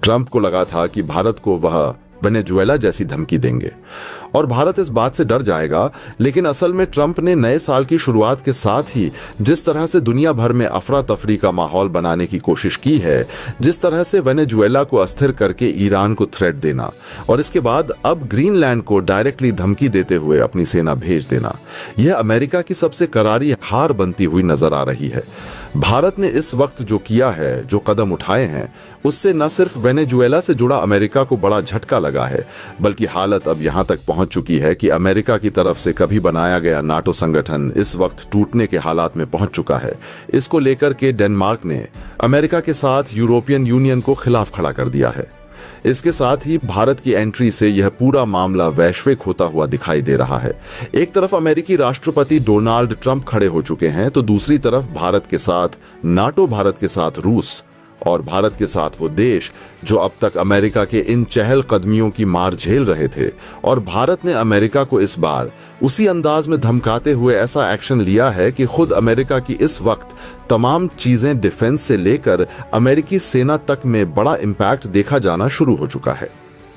Trump को लगा था कि भारत को वह वेनेजुएला जैसी धमकी देंगे और भारत इस बात से डर जाएगा, लेकिन असल में ट्रंप ने नए साल की शुरुआत के साथ ही जिस तरह से दुनिया भर में अफरा तफरी का माहौल बनाने की कोशिश की है, जिस तरह से वेनेजुएला को अस्थिर करके ईरान को थ्रेट देना और इसके बाद अब ग्रीनलैंड को डायरेक्टली धमकी देते हुए अपनी सेना भेज देना, यह अमेरिका की सबसे करारी हार बनती हुई नजर आ रही है। भारत ने इस वक्त जो किया है, जो कदम उठाए हैं, उससे न सिर्फ वेनेजुएला से जुड़ा अमेरिका को बड़ा झटका लगा है, बल्कि हालत अब यहां तक पहुंच चुकी है कि अमेरिका की तरफ से कभी बनाया गया नाटो संगठन इस वक्त टूटने के हालात में पहुंच चुका है। इसको लेकर के डेनमार्क ने अमेरिका के साथ यूरोपियन यूनियन को खिलाफ खड़ा कर दिया है। इसके साथ ही भारत की एंट्री से यह पूरा मामला वैश्विक होता हुआ दिखाई दे रहा है। एक तरफ अमेरिकी राष्ट्रपति डोनाल्ड ट्रंप खड़े हो चुके हैं, तो दूसरी तरफ भारत के साथ नाटो, भारत के साथ रूस और भारत के साथ वो देश जो अब तक अमेरिका के इन चहल कदमियों की मार झेल रहे थे, और भारत ने अमेरिका को इस बार उसी अंदाज में धमकाते हुए ऐसा एक्शन लिया है कि खुद अमेरिका की इस वक्त तमाम चीजें डिफेंस से लेकर अमेरिकी सेना तक में बड़ा इंपैक्ट देखा जाना शुरू हो चुका है।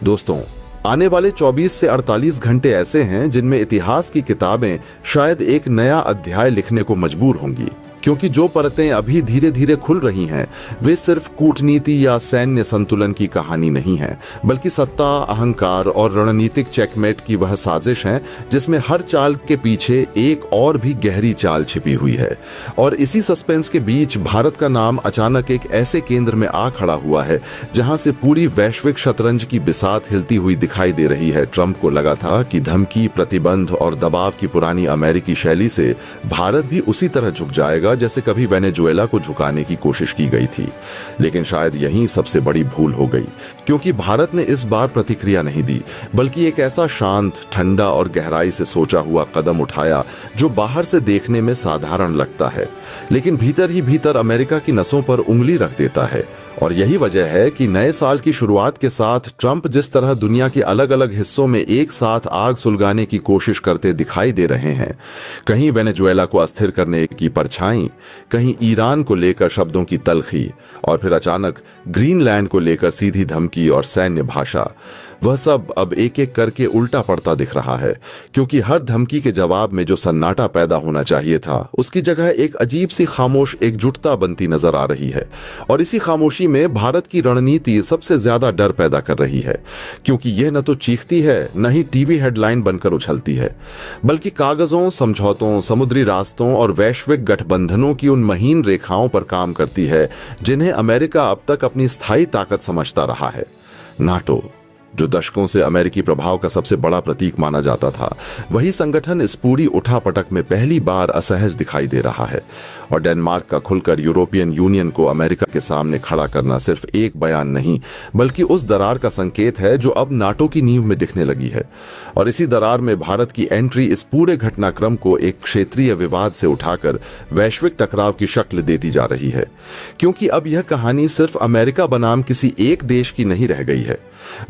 दोस्तों, आने वाले 24 से 48 घंटे ऐसे हैं जिनमें इतिहास की किताबें शायद एक नया अध्याय लिखने को मजबूर होंगी, क्योंकि जो परतें अभी धीरे धीरे खुल रही हैं वे सिर्फ कूटनीति या सैन्य संतुलन की कहानी नहीं है, बल्कि सत्ता, अहंकार और रणनीतिक चेकमेट की वह साजिश है जिसमें हर चाल के पीछे एक और भी गहरी चाल छिपी हुई है। और इसी सस्पेंस के बीच भारत का नाम अचानक एक ऐसे केंद्र में आ खड़ा हुआ है जहां से पूरी वैश्विक शतरंज की बिसात हिलती हुई दिखाई दे रही है। ट्रंप को लगा था कि धमकी, प्रतिबंध और दबाव की पुरानी अमेरिकी शैली से भारत भी उसी तरह झुक जाएगा जैसे कभी वेनेजुएला को झुकाने की कोशिश की गई थी, लेकिन शायद यही सबसे बड़ी भूल हो गई, क्योंकि भारत ने इस बार प्रतिक्रिया नहीं दी, बल्कि एक ऐसा शांत, ठंडा और गहराई से सोचा हुआ कदम उठाया जो बाहर से देखने में साधारण लगता है, लेकिन भीतर ही भीतर अमेरिका की नसों पर उंगली रख देता है। और यही वजह है कि नए साल की शुरुआत के साथ ट्रंप जिस तरह दुनिया के अलग अलग हिस्सों में एक साथ आग सुलगाने की कोशिश करते दिखाई दे रहे हैं, कहीं वेनेजुएला को अस्थिर करने की परछाई, कहीं ईरान को लेकर शब्दों की तलखी, और फिर अचानक ग्रीनलैंड को लेकर सीधी धमकी और सैन्य भाषा, वह सब अब एक एक करके उल्टा पड़ता दिख रहा है, क्योंकि हर धमकी के जवाब में जो सन्नाटा पैदा होना चाहिए था उसकी जगह एक अजीब सी खामोश एकजुटता बनती नजर आ रही है। और इसी खामोशी में भारत की रणनीति सबसे ज्यादा डर पैदा कर रही है, क्योंकि यह न तो चीखती है, न ही टीवी हेडलाइन बनकर उछलती है, बल्कि कागजों, समझौतों, समुद्री रास्तों और वैश्विक गठबंधनों की उन महीन रेखाओं पर काम करती है जिन्हें अमेरिका अब तक अपनी स्थायी ताकत समझता रहा है। नाटो, जो दशकों से अमेरिकी प्रभाव का सबसे बड़ा प्रतीक माना जाता था, वही संगठन इस पूरी उठापटक में पहली बार असहज दिखाई दे रहा है। और डेनमार्क का खुलकर यूरोपियन यूनियन को अमेरिका के सामने खड़ा करना सिर्फ एक बयान नहीं, बल्कि उस दरार का संकेत है जो अब नाटो की नींव में दिखने लगी है। और इसी दरार में भारत की एंट्री इस पूरे घटनाक्रम को एक क्षेत्रीय विवाद से उठाकर वैश्विक टकराव की शक्ल देती जा रही है, क्योंकि अब यह कहानी सिर्फ अमेरिका बनाम किसी एक देश की नहीं रह गई है,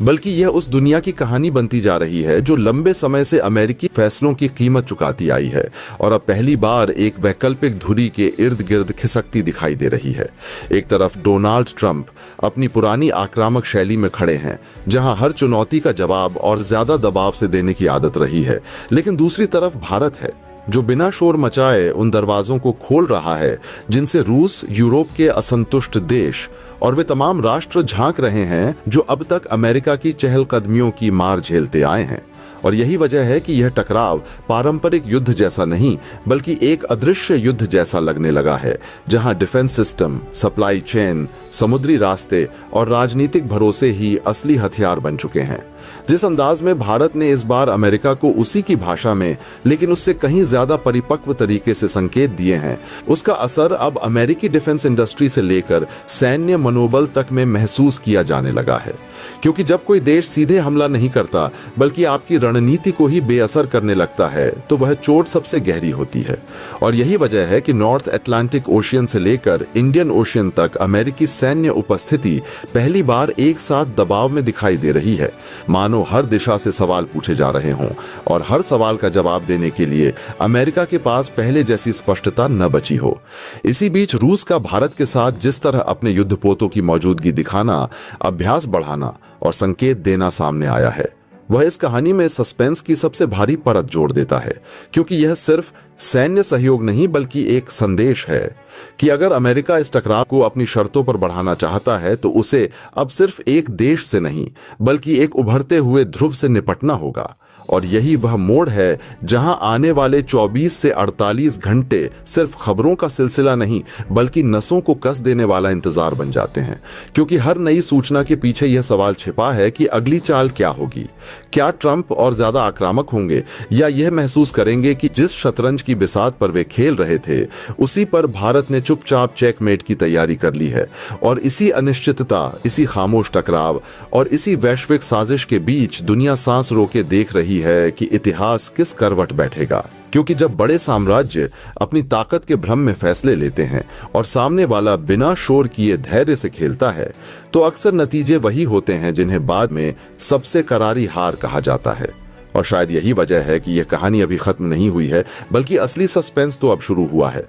बल्कि यह उस दुनिया की कहानी बनती जा रही है जो लंबे समय से अमेरिकी फैसलों की कीमत चुकाती आई है और अब पहली बार एक वैकल्पिक धुरी के इर्द गिर्द खिसकती दिखाई दे रही है। एक तरफ डोनाल्ड ट्रंप अपनी पुरानी आक्रामक शैली में खड़े हैं, जहां हर चुनौती का जवाब और ज्यादा दबाव से देने की आदत रही है, लेकिन दूसरी तरफ भारत है जो बिना शोर मचाए उन दरवाजों को खोल रहा है जिनसे रूस, यूरोप के असंतुष्ट देश और वे तमाम राष्ट्र झांक रहे हैं जो अब तक अमेरिका की चहलकदमियों की मार झेलते आए हैं। और यही वजह है कि यह टकराव पारंपरिक युद्ध जैसा नहीं, बल्कि एक अदृश्य युद्ध जैसा लगने लगा है, जहां डिफेंस सिस्टम, सप्लाई चेन, समुद्री रास्ते और राजनीतिक भरोसे ही असली हथियार बन चुके हैं। जिस अंदाज में भारत ने इस बार अमेरिका को उसी की भाषा में, लेकिन उससे कहीं ज्यादा परिपक्व तरीके से संकेत दिए हैं, उसका असर अब अमेरिकी डिफेंस इंडस्ट्री से लेकर सैन्य मनोबल तक में महसूस किया जाने लगा है। क्योंकि जब कोई देश सीधे हमला नहीं करता, बल्कि आपकी रणनीति को ही बेअसर करने लगता है तो वह चोट सबसे गहरी होती है। और यही वजह है कि नॉर्थ अटलांटिक ओशियन से लेकर इंडियन ओशियन तक अमेरिकी सैन्य उपस्थिति पहली बार एक साथ दबाव में दिखाई दे रही है, मानो हर दिशा से सवाल पूछे जा रहे हों और हर सवाल का जवाब देने के लिए अमेरिका के पास पहले जैसी स्पष्टता न बची हो। इसी बीच रूस का भारत के साथ जिस तरह अपने युद्धपोतों की मौजूदगी दिखाना, अभ्यास बढ़ाना और संकेत देना सामने आया है, वह इस कहानी में सस्पेंस की सबसे भारी परत जोड़ देता है, क्योंकि यह सिर्फ सैन्य सहयोग नहीं बल्कि एक संदेश है कि अगर अमेरिका इस टकराव को अपनी शर्तों पर बढ़ाना चाहता है तो उसे अब सिर्फ एक देश से नहीं बल्कि एक उभरते हुए ध्रुव से निपटना होगा। और यही वह मोड़ है जहां आने वाले 24 से 48 घंटे सिर्फ खबरों का सिलसिला नहीं बल्कि नसों को कस देने वाला इंतजार बन जाते हैं, क्योंकि हर नई सूचना के पीछे यह सवाल छिपा है कि अगली चाल क्या होगी। क्या ट्रंप और ज्यादा आक्रामक होंगे या यह महसूस करेंगे कि जिस शतरंज की बिसात पर वे खेल रहे थे उसी पर भारत ने चुपचाप चेकमेट की तैयारी कर ली है। और इसी अनिश्चितता, इसी खामोश टकराव और इसी वैश्विक साजिश के बीच दुनिया सांस रोके देख रही है कि इतिहास किस करवट बैठेगा। क्योंकि जब बड़े साम्राज्य अपनी ताकत के भ्रम में फैसले लेते हैं और सामने वाला बिना शोर किए धैर्य से खेलता है तो अक्सर नतीजे वही होते हैं जिन्हें बाद में सबसे करारी हार कहा जाता है। और शायद यही वजह है कि यह कहानी अभी खत्म नहीं हुई है बल्कि असली सस्पेंस तो अब शुरू हुआ है।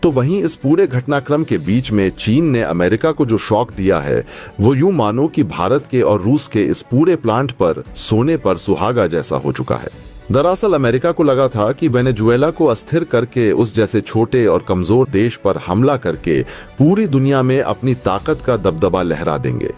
तो वहीं इस पूरे घटनाक्रम के बीच में चीन ने अमेरिका को जो शॉक दिया है वो यूं मानो कि भारत के और रूस के इस पूरे प्लांट पर सोने पर सुहागा जैसा हो चुका है। दरअसल अमेरिका को लगा था कि वेनेजुएला को अस्थिर करके उस जैसे छोटे और कमजोर देश पर हमला करके पूरी दुनिया में अपनी ताकत का दबदबा लहरा देंगे।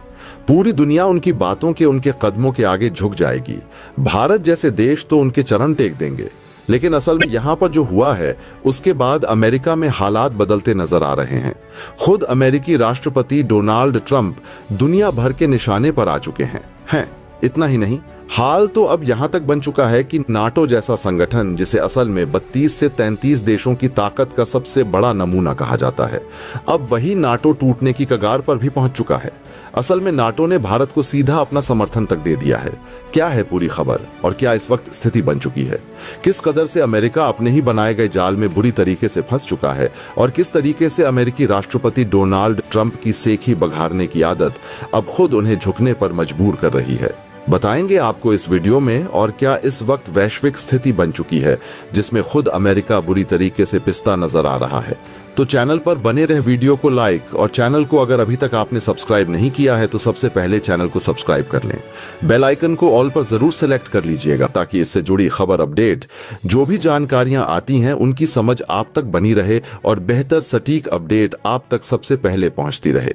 पूरी दुनिया उनकी बातों के, उनके कदमों के आगे झुक जाएगी। भारत जैसे देश तो उनके चरण टेक देंगे। लेकिन असल में यहाँ पर जो हुआ है उसके बाद अमेरिका में हालात बदलते नजर आ रहे हैं। खुद अमेरिकी राष्ट्रपति डोनाल्ड ट्रंप दुनिया भर के निशाने पर आ चुके हैं। इतना ही नहीं, हाल तो अब यहां तक बन चुका है कि नाटो जैसा संगठन, जिसे असल में 32 से 33 देशों की ताकत का सबसे बड़ा नमूना कहा जाता है, अब वही नाटो टूटने की कगार पर भी पहुंच चुका है। असल में नाटो ने भारत को सीधा अपना समर्थन तक दे दिया है। क्या है पूरी खबर और क्या इस वक्त स्थिति बन चुकी है? किस कदर से अमेरिका अपने ही बनाए गए जाल में बुरी तरीके से फंस चुका है और किस तरीके से अमेरिकी राष्ट्रपति डोनाल्ड ट्रंप की सेखी बघारने की आदत अब खुद उन्हें झुकने पर मजबूर कर रही है, बताएंगे आपको इस वीडियो में। और क्या इस वक्त वैश्विक स्थिति बन चुकी है जिसमें खुद अमेरिका बुरी तरीके से पिसता नजर आ रहा है? तो चैनल पर बने रहे वीडियो को लाइक और चैनल को अगर अभी तक आपने सब्सक्राइब नहीं किया है तो सबसे पहले चैनल को सब्सक्राइब कर लें। बेल आइकन को ऑल पर जरूर सेलेक्ट कर लीजिएगा ताकि इससे जुड़ी खबर, अपडेट, जो भी जानकारियां आती हैं उनकी समझ आप तक बनी रहे और बेहतर सटीक अपडेट आप तक सबसे पहले पहुंचती रहे।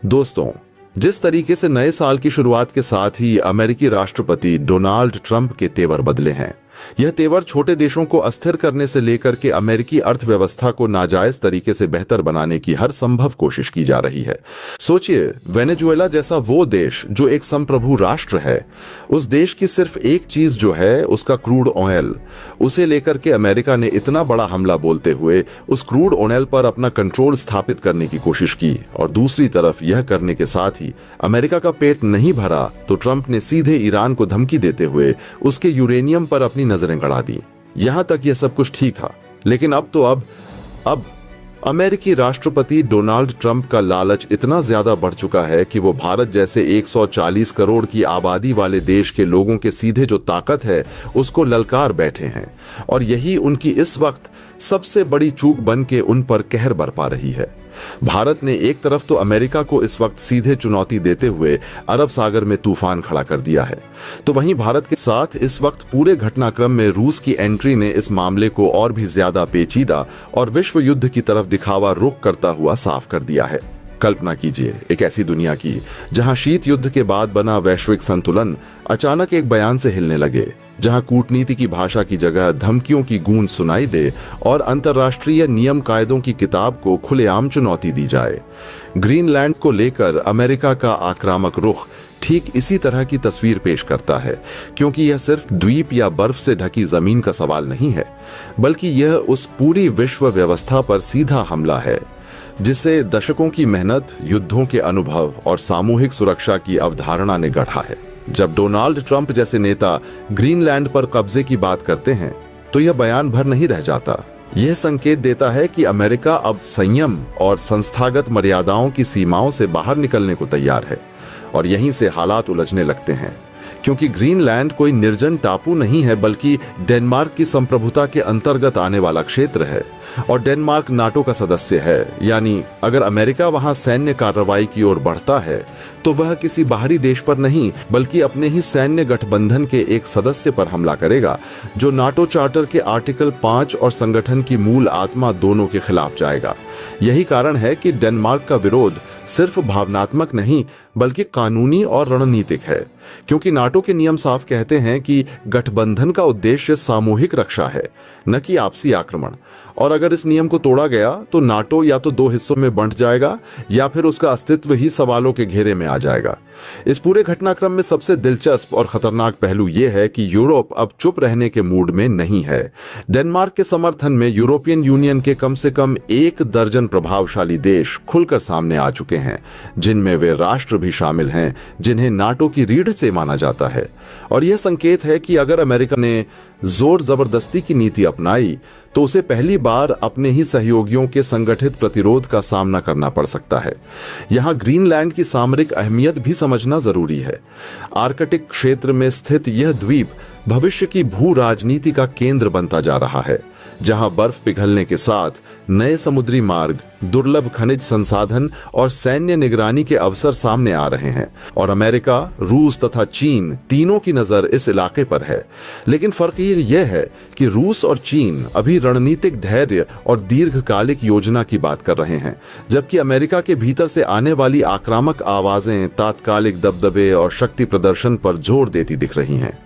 दोस्तों, जिस तरीके से नए साल की शुरुआत के साथ ही अमेरिकी राष्ट्रपति डोनाल्ड ट्रंप के तेवर बदले हैं, यह तेवर छोटे देशों को अस्थिर करने से लेकर के अमेरिकी अर्थव्यवस्था को नाजायज तरीके से बेहतर बनाने की हर संभव कोशिश की जा रही है। सोचिए, वेनेजुएला जैसा वो देश जो एक संप्रभु राष्ट्र है, उस देश की सिर्फ एक चीज जो है उसका क्रूड ऑयल, उसे लेकर के अमेरिका ने इतना बड़ा हमला बोलते हुए उस क्रूड ऑयल पर अपना कंट्रोल स्थापित करने की कोशिश की। और दूसरी तरफ यह करने के साथ ही अमेरिका का पेट नहीं भरा तो ट्रंप ने सीधे ईरान को धमकी देते हुए उसके यूरेनियम पर अपनी नजरें गड़ा दी। यहां तक यह सब कुछ ठीक था, लेकिन अब अमेरिकी राष्ट्रपति डोनाल्ड ट्रंप का लालच इतना ज्यादा बढ़ चुका है कि वो भारत जैसे 140 करोड़ की आबादी वाले देश के लोगों के सीधे जो ताकत है उसको ललकार बैठे हैं। और यही उनकी इस वक्त सबसे बड़ी चूक बन के उन पर कहर बरपा रही है। भारत ने एक तरफ तो अमेरिका को इस वक्त सीधे चुनौती देते हुए अरब सागर में तूफान खड़ा कर दिया है, तो वहीं भारत के साथ इस वक्त पूरे घटनाक्रम में रूस की एंट्री ने इस मामले को और भी ज्यादा पेचीदा और विश्व युद्ध की तरफ दिखावा रुख करता हुआ साफ कर दिया है। कल्पना कीजिए एक ऐसी दुनिया की जहां शीत युद्ध के बाद बना वैश्विक संतुलन अचानक एक बयान से हिलने लगे, जहां कूटनीति की भाषा की जगह धमकियों की गूंज सुनाई दे और अंतर्राष्ट्रीय नियम कायदों की किताब को खुलेआम चुनौती दी जाए। ग्रीनलैंड को लेकर अमेरिका का आक्रामक रुख ठीक इसी तरह की तस्वीर पेश करता है, क्योंकि यह सिर्फ द्वीप या बर्फ से ढकी जमीन का सवाल नहीं है, बल्कि यह उस पूरी विश्व व्यवस्था पर सीधा हमला है जिसे दशकों की मेहनत, युद्धों के अनुभव और सामूहिक सुरक्षा की अवधारणा ने गढ़ा है। जब डोनाल्ड ट्रंप जैसे नेता ग्रीनलैंड पर कब्जे की बात करते हैं तो यह बयान भर नहीं रह जाता। यह संकेत देता है कि अमेरिका अब संयम और संस्थागत मर्यादाओं की सीमाओं से बाहर निकलने को तैयार है, और यहीं से हालात उलझने लगते हैं, क्योंकि ग्रीनलैंड कोई निर्जन टापू नहीं है, बल्कि डेनमार्क की संप्रभुता के अंतर्गत आने वाला क्षेत्र है, और डेनमार्क नाटो का सदस्य है। यानी अगर अमेरिका वहां सैन्य कार्रवाई की ओर बढ़ता है तो वह किसी बाहरी देश पर नहीं, बल्कि अपने ही सैन्य गठबंधन के एक सदस्य पर हमला करेगा, जो नाटो चार्टर के आर्टिकल 5 और संगठन की मूल आत्मा दोनों के खिलाफ जाएगा। यही कारण है कि डेनमार्क का विरोध सिर्फ भावनात्मक नहीं, बल्कि कानूनी और रणनीतिक है, क्योंकि नाटो के नियम साफ कहते हैं कि गठबंधन का उद्देश्य सामूहिक रक्षा है, न कि आपसी आक्रमण। और अगर इस नियम को तोड़ा गया तो नाटो या तो दो हिस्सों में बंट जाएगा या फिर उसका अस्तित्व ही सवालों के घेरे में आ जाएगा। इस पूरे घटनाक्रम में सबसे दिलचस्प और खतरनाक पहलू यह है कि यूरोप अब चुप रहने के मूड में नहीं है। डेनमार्क के समर्थन में यूरोपियन यूनियन के कम से कम 1 दर्जन प्रभावशाली देश खुलकर सामने आ चुके हैं, जिनमें वे राष्ट्र भी शामिल हैं जिन्हें नाटो की रीढ़ से माना जाता है। और यह संकेत है कि अगर अमेरिका ने जोर जबरदस्ती की नीति अपनाई तो उसे पहली बार अपने ही सहयोगियों के संगठित प्रतिरोध का सामना करना पड़ सकता है। यहां ग्रीनलैंड की सामरिक अहमियत भी समझना जरूरी है। आर्कटिक क्षेत्र में स्थित यह द्वीप भविष्य की भू राजनीति का केंद्र बनता जा रहा है, जहां बर्फ पिघलने के साथ नए समुद्री मार्ग, दुर्लभ खनिज संसाधन और सैन्य निगरानी के अवसर सामने आ रहे हैं। और अमेरिका, रूस तथा चीन तीनों की नजर इस इलाके पर है। लेकिन फर्क यह है कि रूस और चीन अभी रणनीतिक धैर्य और दीर्घकालिक योजना की बात कर रहे हैं, जबकि अमेरिका के भीतर से आने वाली आक्रामक आवाजें तात्कालिक दबदबे और शक्ति प्रदर्शन पर जोर देती दिख रही हैं।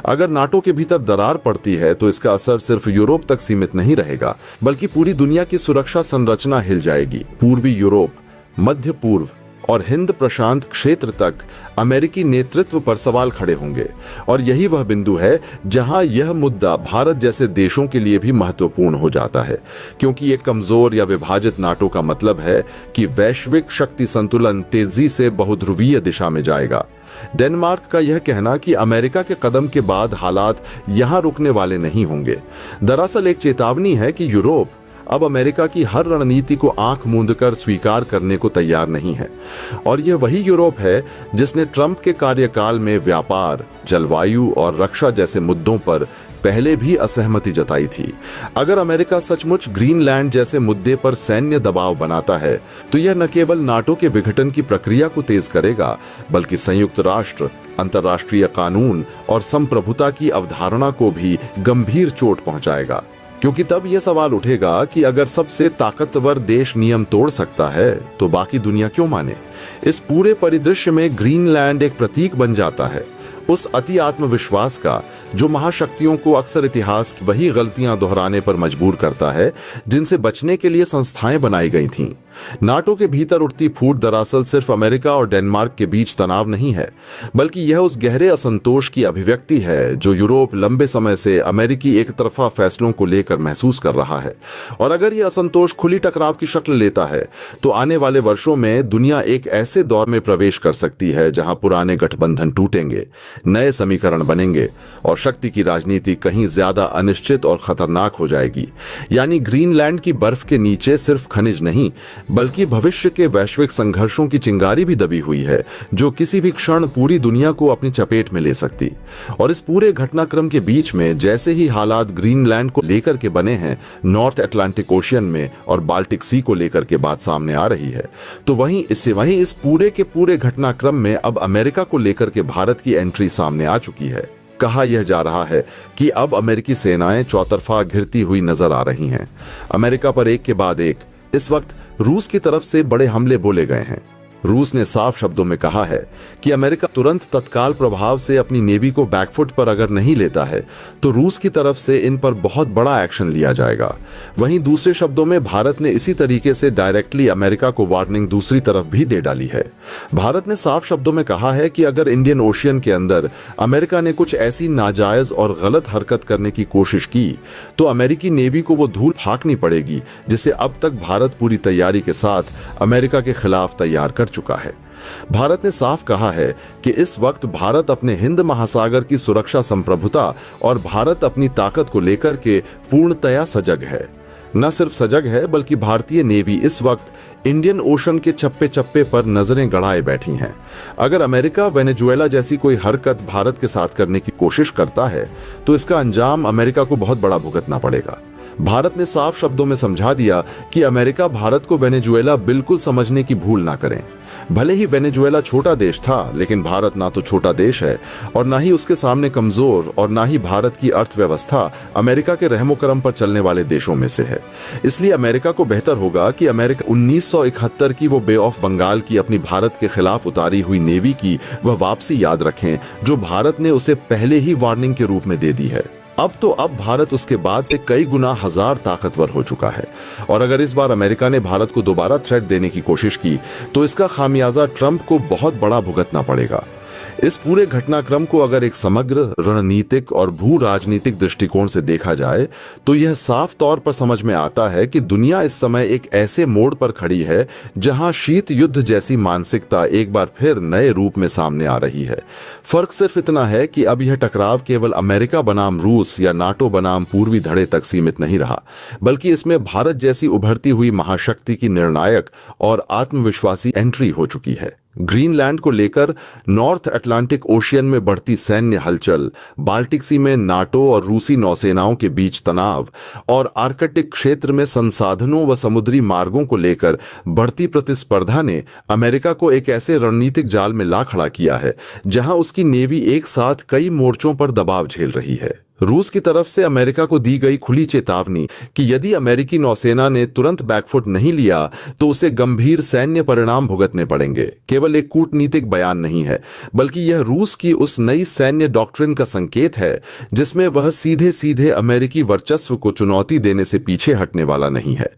अगर नाटो के भीतर दरार पड़ती है तो इसका असर सिर्फ यूरोप तक सीमित नहीं रहेगा, बल्कि पूरी दुनिया की सुरक्षा संरचना हिल जाएगी। पूर्वी यूरोप, मध्य पूर्व और हिंद प्रशांत क्षेत्र तक अमेरिकी नेतृत्व पर सवाल खड़े होंगे। और यही वह बिंदु है जहां यह मुद्दा भारत जैसे देशों के लिए भी महत्वपूर्ण हो जाता है, क्योंकि एक कमजोर या विभाजित नाटो का मतलब है कि वैश्विक शक्ति संतुलन तेजी से बहुध्रुवीय दिशा में जाएगा। डेनमार्क का यह कहना कि अमेरिका के कदम के बाद हालात यहां रुकने वाले नहीं होंगे, दरअसल एक चेतावनी है कि यूरोप अब अमेरिका की हर रणनीति को आंख मूंदकर स्वीकार करने को तैयार नहीं है। और यह वही यूरोप है जिसने ट्रंप के कार्यकाल में व्यापार, जलवायु और रक्षा जैसे मुद्दों पर पहले भी असहमति जताई थी। अगर अमेरिका सचमुच ग्रीनलैंड जैसे मुद्दे पर सैन्य दबाव बनाता है तो यह न केवल नाटो के विघटन की प्रक्रिया को तेज करेगा, बल्कि संयुक्त राष्ट्र, अंतर्राष्ट्रीय कानून और संप्रभुता की अवधारणा को भी गंभीर चोट पहुंचाएगा। क्योंकि तब यह सवाल उठेगा कि अगर सबसे ताकतवर देश नियम तोड़ सकता है तो बाकी दुनिया क्यों माने। इस पूरे परिदृश्य में ग्रीनलैंड एक प्रतीक बन जाता है उस अति आत्मविश्वास का जो महाशक्तियों को अक्सर इतिहास की वही गलतियां दोहराने पर मजबूर करता है जिनसे बचने के लिए संस्थाएं बनाई गई थीं। नाटो के भीतर उठती फूट दरअसल सिर्फ अमेरिका और डेनमार्क के बीच तनाव नहीं है, बल्कि यह उस गहरे असंतोष की अभिव्यक्ति है जो यूरोप लंबे समय से अमेरिकी एक तरफा फैसलों को लेकर महसूस कर रहा है। और अगर यह असंतोष खुली टकराव की शक्ल लेता है तो आने वाले वर्षों में दुनिया एक ऐसे दौर में प्रवेश कर सकती है जहां पुराने गठबंधन टूटेंगे, नए समीकरण बनेंगे और शक्ति की राजनीति कहीं ज्यादा अनिश्चित और खतरनाक हो जाएगी। यानी ग्रीनलैंड की बर्फ के नीचे सिर्फ खनिज नहीं, बल्कि भविष्य के वैश्विक संघर्षों की चिंगारी भी दबी हुई है जो किसी भी क्षण पूरी दुनिया को अपनी चपेट में ले सकती। और इस पूरे घटनाक्रम के बीच में जैसे ही हालात ग्रीनलैंड को लेकर के बने हैं, नॉर्थ अटलांटिक ओशियन में और बाल्टिक सी को लेकर के बात सामने आ रही है, तो वहीं इस पूरे के पूरे घटनाक्रम में अब अमेरिका को लेकर के भारत की एंट्री सामने आ चुकी है। कहा यह जा रहा है कि अब अमेरिकी सेनाएं चौतरफा घिरती हुई नजर आ रही हैं। अमेरिका पर एक के बाद एक इस वक्त रूस की तरफ से बड़े हमले बोले गए हैं। रूस ने साफ शब्दों में कहा है कि अमेरिका तुरंत तत्काल प्रभाव से अपनी नेवी को बैकफुट पर अगर नहीं लेता है तो रूस की तरफ से इन पर बहुत बड़ा एक्शन लिया जाएगा। वहीं दूसरे शब्दों में भारत ने इसी तरीके से डायरेक्टली अमेरिका को वार्निंग दूसरी तरफ भी दे डाली है। भारत ने साफ शब्दों में कहा है कि अगर इंडियन ओशियन के अंदर अमेरिका ने कुछ ऐसी नाजायज और गलत हरकत करने की कोशिश की तो अमेरिकी नेवी को वो धूल फेंकनी पड़ेगी जिसे अब तक भारत पूरी तैयारी के साथ अमेरिका के खिलाफ तैयार कर चुका है। भारत ने साफ कहा है कि इस वक्त भारत अपने हिंद महासागर की सुरक्षा संप्रभुता और भारत अपनी ताकत को लेकर के पूर्णतया सजग है। न सिर्फ सजग है बल्कि भारतीय नेवी इस वक्त इंडियन ओशन के चप्पे चप्पे पर नजरें गड़ाए बैठी हैं। अगर अमेरिका वेनेजुएला जैसी कोई हरकत भारत के साथ करने की कोशिश करता है तो इसका अंजाम अमेरिका को बहुत बड़ा भुगतना पड़ेगा। भारत ने साफ शब्दों में समझा दिया कि अमेरिका भारत को वेनेजुएला बिल्कुल समझने की भूल ना करें। भले ही वेनेजुएला छोटा देश था, लेकिन भारत ना तो छोटा देश है और ना ही उसके सामने कमजोर, और ना ही भारत की अर्थव्यवस्था अमेरिका के रहमो करम पर चलने वाले देशों में से है। इसलिए अमेरिका को बेहतर होगा कि अमेरिका 1971 की वो बे ऑफ बंगाल की अपनी भारत के खिलाफ उतारी हुई नेवी की वह वापसी याद रखें जो भारत ने उसे पहले ही वार्निंग के रूप में दे दी है। अब भारत उसके बाद से कई गुना हजार ताकतवर हो चुका है, और अगर इस बार अमेरिका ने भारत को दोबारा थ्रेट देने की कोशिश की तो इसका खामियाजा ट्रंप को बहुत बड़ा भुगतना पड़ेगा। इस पूरे घटनाक्रम को अगर एक समग्र रणनीतिक और भू राजनीतिक दृष्टिकोण से देखा जाए तो यह साफ तौर पर समझ में आता है कि दुनिया इस समय एक ऐसे मोड़ पर खड़ी है जहां शीत युद्ध जैसी मानसिकता एक बार फिर नए रूप में सामने आ रही है। फर्क सिर्फ इतना है कि अब यह टकराव केवल अमेरिका बनाम रूस या नाटो बनाम पूर्वी धड़े तक सीमित नहीं रहा, बल्कि इसमें भारत जैसी उभरती हुई महाशक्ति की निर्णायक और आत्मविश्वासी एंट्री हो चुकी है। ग्रीनलैंड को लेकर नॉर्थ अटलांटिक ओशियन में बढ़ती सैन्य हलचल, बाल्टिक सी में नाटो और रूसी नौसेनाओं के बीच तनाव और आर्कटिक क्षेत्र में संसाधनों व समुद्री मार्गों को लेकर बढ़ती प्रतिस्पर्धा ने अमेरिका को एक ऐसे रणनीतिक जाल में ला खड़ा किया है जहां उसकी नेवी एक साथ कई मोर्चों पर दबाव झेल रही है। रूस की तरफ से अमेरिका को दी गई खुली चेतावनी कि यदि अमेरिकी नौसेना ने तुरंत बैकफुट नहीं लिया तो उसे गंभीर सैन्य परिणाम भुगतने पड़ेंगे, केवल एक कूटनीतिक बयान नहीं है, बल्कि यह रूस की उस नई सैन्य डॉक्ट्रिन का संकेत है जिसमें वह सीधे सीधे अमेरिकी वर्चस्व को चुनौती देने से पीछे हटने वाला नहीं है।